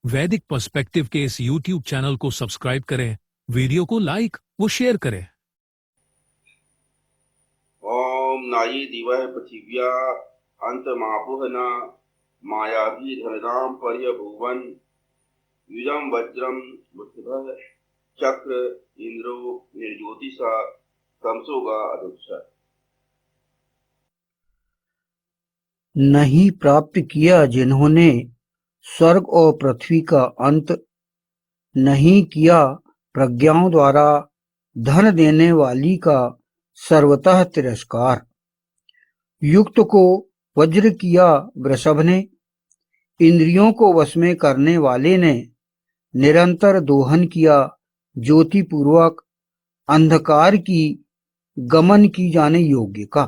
वैदिक पर्सपेक्टिव के इस यूट्यूब चैनल को सब्सक्राइब करें, वीडियो को लाइक व शेयर करें। ओम नाई दिवह पृथिव्या अंतमापुहना मायाभिधनदाम पर्यभुवन युजम वज्रम मुठभः चक्र इंद्रो निर्ज्योतिषा तमसोगा अदुक्षा। नहीं प्राप्त किया जिन्होंने स्वर्ग और पृथ्वी का अंत, नहीं किया प्रज्ञाओं द्वारा धन देने वाली का सर्वतः तिरस्कार। युक्त को वज्र किया वृषभ ने, इंद्रियों को वश में करने वाले ने निरंतर दोहन किया ज्योति पूर्वक अंधकार की गमन की जाने योग्य का।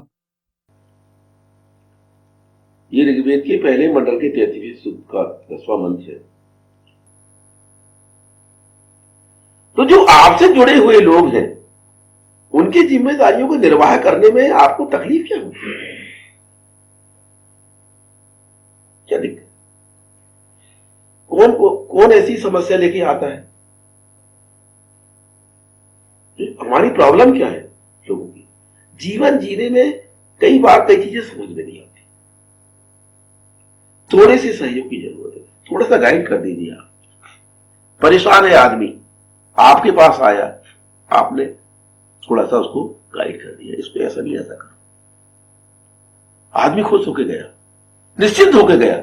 ये ऋग्वेद के पहले मंडल के 33वें सूक्त का 10वां मंत्र है। तो जो आपसे जुड़े हुए लोग हैं उनकी जिम्मेदारियों को निर्वाह करने में आपको तकलीफ क्या होती है? क्या दिक्कत? कौन ऐसी समस्या लेके आता है? हमारी प्रॉब्लम क्या है? लोगों की जीवन जीने में कई बार कई चीजें समझ में नहीं आती। थोड़े से सहयोग की जरूरत है, थोड़ा सा गाइड कर दीजिए। आप परेशान है आदमी, आपके पास आया, आपने थोड़ा सा उसको गाइड कर दिया, इसको ऐसा नहीं ऐसा करो। आदमी खुश होके गया, निश्चिंत होके गया।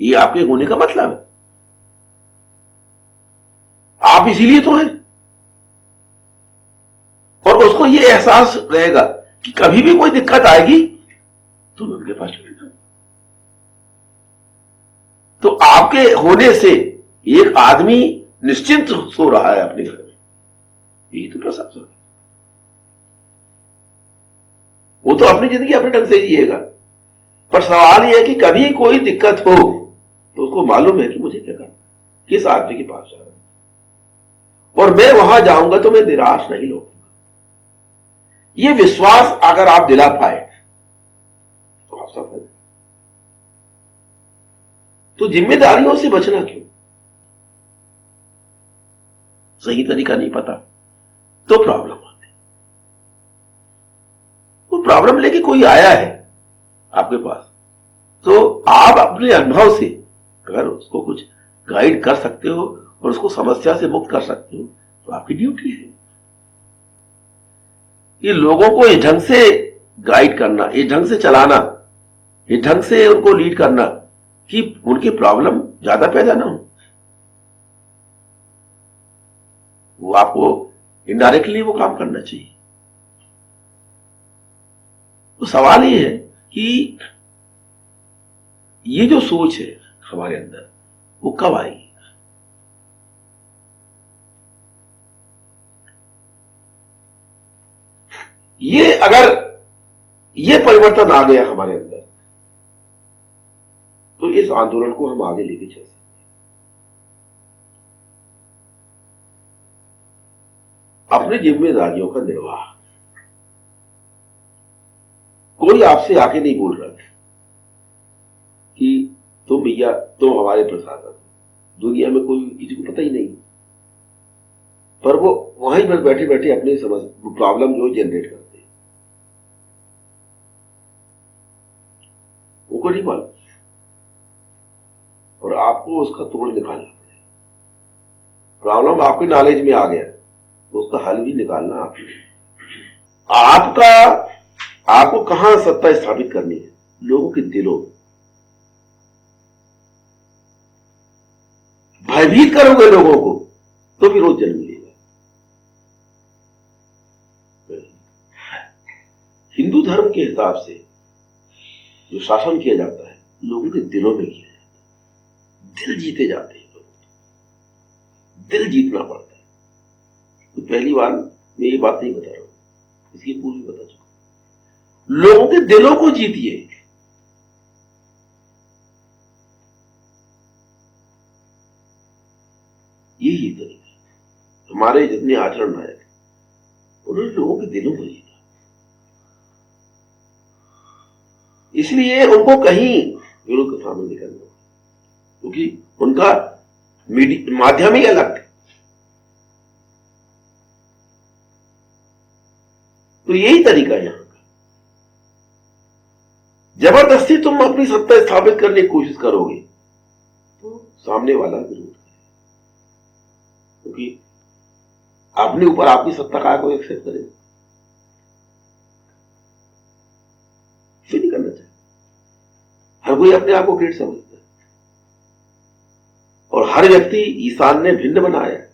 ये आपके होने का मतलब है। आप इसीलिए तो हैं। और उसको ये एहसास रहेगा कि कभी भी कोई दिक्कत आएगी तो मैं उनके पास चले जाऊंगा। तो आपके होने से एक आदमी निश्चिंत सो रहा है अपने घर में, यही तो प्रशंसा है। वो तो अपनी जिंदगी अपने ढंग से जिएगा, पर सवाल यह है कि कभी कोई दिक्कत हो तो उसको मालूम है कि मुझे क्या करना, किस आदमी के पास जाना, और मैं वहां जाऊंगा तो मैं निराश नहीं लौटूंगा। ये विश्वास अगर आप दिला पाए तो आप सफल हैं। तो जिम्मेदारियों से बचना क्यों? सही तरीका नहीं पता तो प्रॉब्लम आती। वो प्रॉब्लम लेके कोई आया है आपके पास, तो आप अपने अनुभव से अगर उसको कुछ गाइड कर सकते हो और उसको समस्या से मुक्त कर सकते हो तो आपकी ड्यूटी है। ये लोगों को इस ढंग से गाइड करना, इस ढंग से चलाना, इस ढंग से उनको लीड करना कि उनकी प्रॉब्लम ज्यादा पैदा ना हो। वो आपको इनडायरेक्टली वो काम करना चाहिए। तो सवाल ये है कि ये जो सोच है हमारे अंदर वो कब आएगी? ये अगर ये परिवर्तन आ गया हमारे अंदर तो इस आंदोलन को हम आगे लेके चल सकते हैं। अपनी जिम्मेदारियों का निर्वाह। कोई आपसे आके नहीं बोल रहा कि तुम भैया तुम हमारे प्रशासन, दुनिया में कोई किसी को पता ही नहीं, पर वो वहीं पर बैठे बैठे अपने प्रॉब्लम जो जनरेट करते हैं उनको नहीं मालूम, और आपको उसका तोड़ निकालना पड़ेगा। प्रॉब्लम आपके नॉलेज में आ गया तो उसका हल भी निकालना आपको कहां सत्ता स्थापित करनी है? लोगों के दिलों में। भयभीत करोगे लोगों को तो विरोध जन्म लेगा। हिंदू धर्म के हिसाब से जो शासन किया जाता है लोगों के दिलों में किया जाता है। दिल जीते जाते हैं लोग, दिल जीतना पड़ता है। तो पहली बार मैं ये बात नहीं बता रहा हूं, इसकी पूरी बता चुका। लोगों के दिलों को जीतिए। यही तरीका हमारे जितने आचरण नायक उन्होंने लोगों के दिलों को जीता, इसलिए उनको कहीं विरोध का सामना नहीं करना, क्योंकि उनका माध्यम ही अलग थे। तो यही तरीका है यहां का। जबरदस्ती तुम अपनी सत्ता स्थापित करने की कोशिश करोगे तो सामने वाला विरोध करेगा, क्योंकि अपने ऊपर आपकी सत्ता का कोई एक्सेप्ट करेगा, फिर नहीं करना चाहिए। हर कोई अपने आप को ग्रेट समझता है और हर व्यक्ति ईशान ने भिन्न बनाया है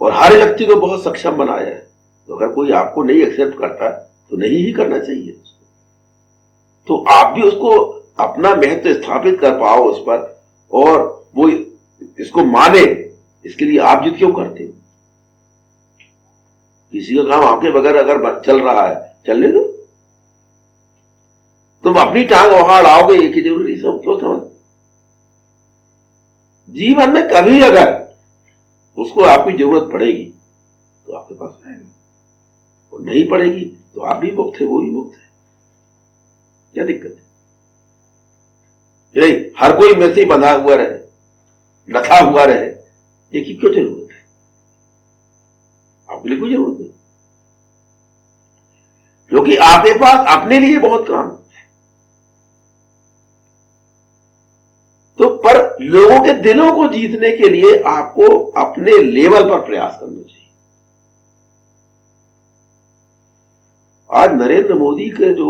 और हर व्यक्ति को बहुत सक्षम बनाया है। तो अगर कोई आपको नहीं एक्सेप्ट करता तो नहीं ही करना चाहिए। तो आप भी उसको अपना महत्व स्थापित कर पाओ उस पर और वो इसको माने, इसके लिए आप जिद क्यों करते हो? किसी का काम आपके बगैर अगर चल रहा है, चलने दो। तुम अपनी टांग वहां अड़ाओगे ये कि जरूरी सब क्यों समझ? जीवन में कभी अगर उसको आपकी जरूरत पड़ेगी तो आपके पास आएगा, और नहीं पड़ेगी तो आप भी मुक्त है, वो भी मुक्त है। क्या दिक्कत है? नहीं, हर कोई में से बंधा हुआ रहे, नथा हुआ रहे, ये की क्यों जरूरत है? आपके लिए कोई जरूरत नहीं, क्योंकि आपके पास अपने लिए बहुत काम है। तो पर लोगों के दिलों को जीतने के लिए आपको अपने लेवल पर प्रयास करना चाहिए। आज नरेंद्र मोदी के जो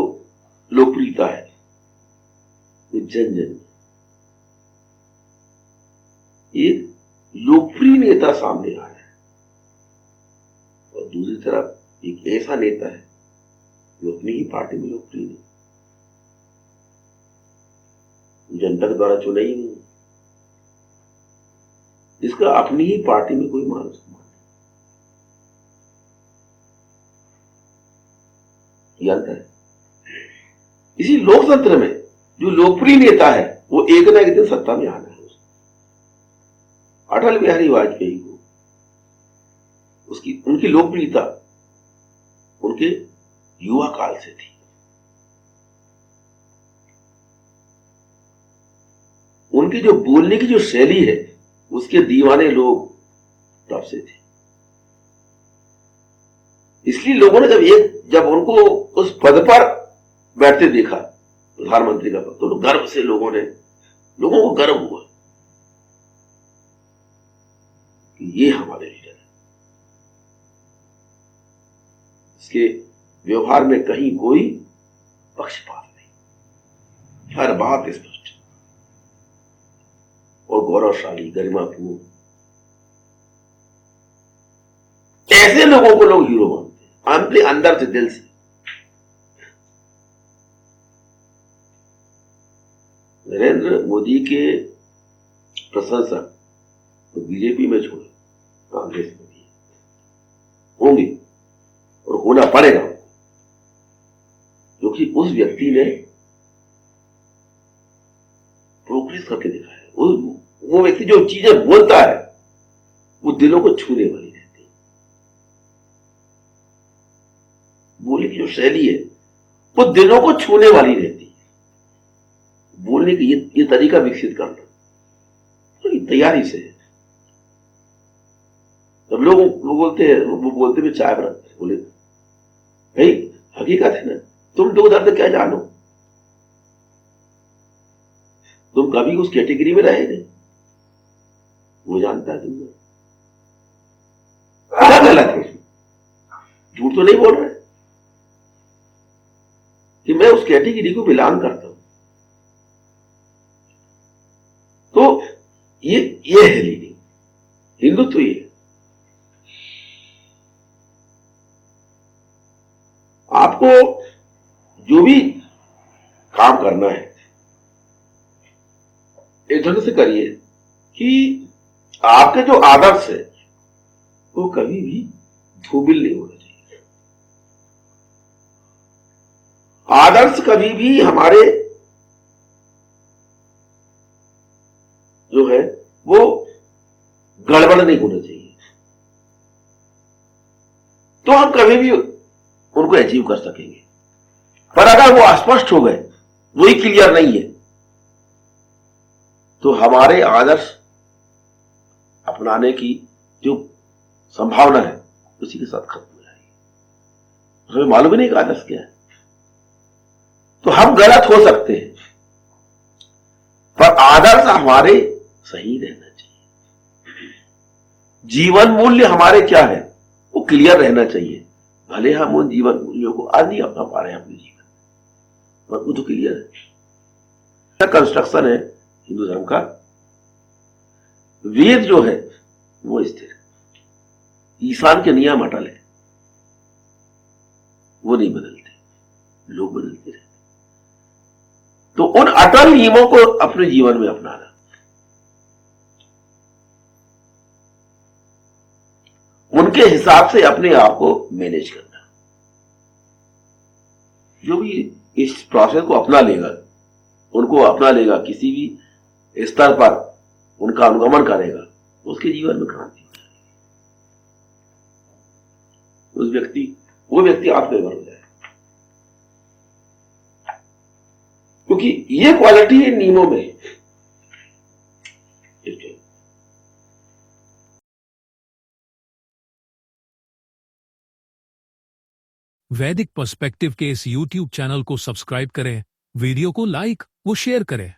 लोकप्रियता है वो जन जन, एक लोकप्रिय नेता सामने आया है और दूसरी तरफ एक ऐसा नेता है जो अपनी ही पार्टी में लोकप्रिय नहीं, जनता के द्वारा चुना ही नहीं, इसका अपनी ही पार्टी में कोई मान सम्मान नहीं। अंतर है। इसी लोकतंत्र में जो लोकप्रिय नेता है वो एक ना एक दिन सत्ता में आना है। अटल बिहारी वाजपेयी को उनकी लोकप्रियता उनके युवा काल से थी। उनकी जो बोलने की जो शैली है उसके दीवाने लोग तब से थे। इसलिए लोगों ने जब उनको उस पद पर बैठते देखा, प्रधानमंत्री का पद, तो गर्व से लोगों को गर्व हुआ कि ये हमारे लीडर है। इसके व्यवहार में कहीं कोई पक्षपात नहीं, हर बात स्पष्ट और गौरवशाली, गरिमापूर्ण। ऐसे लोगों को लोग हीरो मानते हैं अपने अंदर से, दिल से। नरेंद्र मोदी के प्रशंसक तो बीजेपी में छोड़े कांग्रेस में भी होंगे और होना पड़ेगा, क्योंकि उस व्यक्ति ने प्रोग्रेस करके दिखाया। वो व्यक्ति जो चीजें बोलता है वो दिलों को छूने वाली रहती है। बोलने की जो शैली है वो दिलों को छूने वाली रहती है। बोलने की ये तरीका विकसित करना तो तैयारी से है। जब लोग बोलते हैं, वो बोलते हुए चाय बनाते, बोले भाई हकीकत है ना, तुम दो दर्द क्या जानो, तुम कभी उस कैटेगरी में रहे नहीं, वो जानता है तुमने क्या गलत है। झूठ तो नहीं बोल रहे कि मैं उस कैटेगरी को बिलोंग करता हूं। तो ये है लीडिंग हिंदुत्व। ये आपको जो भी काम करना है इस ढंग से करिए कि आपके जो आदर्श है वो कभी भी धूमिल नहीं होना चाहिए। आदर्श कभी भी हमारे जो है वो गड़बड़ नहीं होना चाहिए, तो हम कभी भी उनको अचीव कर सकेंगे। पर अगर वो अस्पष्ट हो गए, वही क्लियर नहीं है, तो हमारे आदर्श अपनाने की जो संभावना है उसी के साथ खत्म हो जाएगी। हमें मालूम ही नहीं कि आदर्श क्या है। तो हम गलत हो सकते हैं, पर आदर्श हमारे सही रहना चाहिए। जीवन मूल्य हमारे क्या है वो क्लियर रहना चाहिए। भले हम उन जीवन मूल्यों को आज नहीं अपना पा रहे हैं अपने जीवन, पर वो तो क्लियर है। कंस्ट्रक्शन है हिंदू धर्म का। वेद जो है वो स्थिर है, ईशान के नियम अटल है, वो नहीं बदलते, लोग बदलते रहते। तो उन अटल नियमों को अपने जीवन में अपनाना, उनके हिसाब से अपने आप को मैनेज करना। जो भी इस प्रोसेस को अपना लेगा, उनको अपना लेगा, किसी भी स्तर पर उनका अनुगमन करेगा, उसके जीवन में क्रांति हो जाएगी। वो व्यक्ति आत्मनिर्भर हो जाएगा, क्योंकि ये क्वालिटी इन नियमों में है। वैदिक पर्सपेक्टिव के इस YouTube चैनल को सब्सक्राइब करें, वीडियो को लाइक व शेयर करें।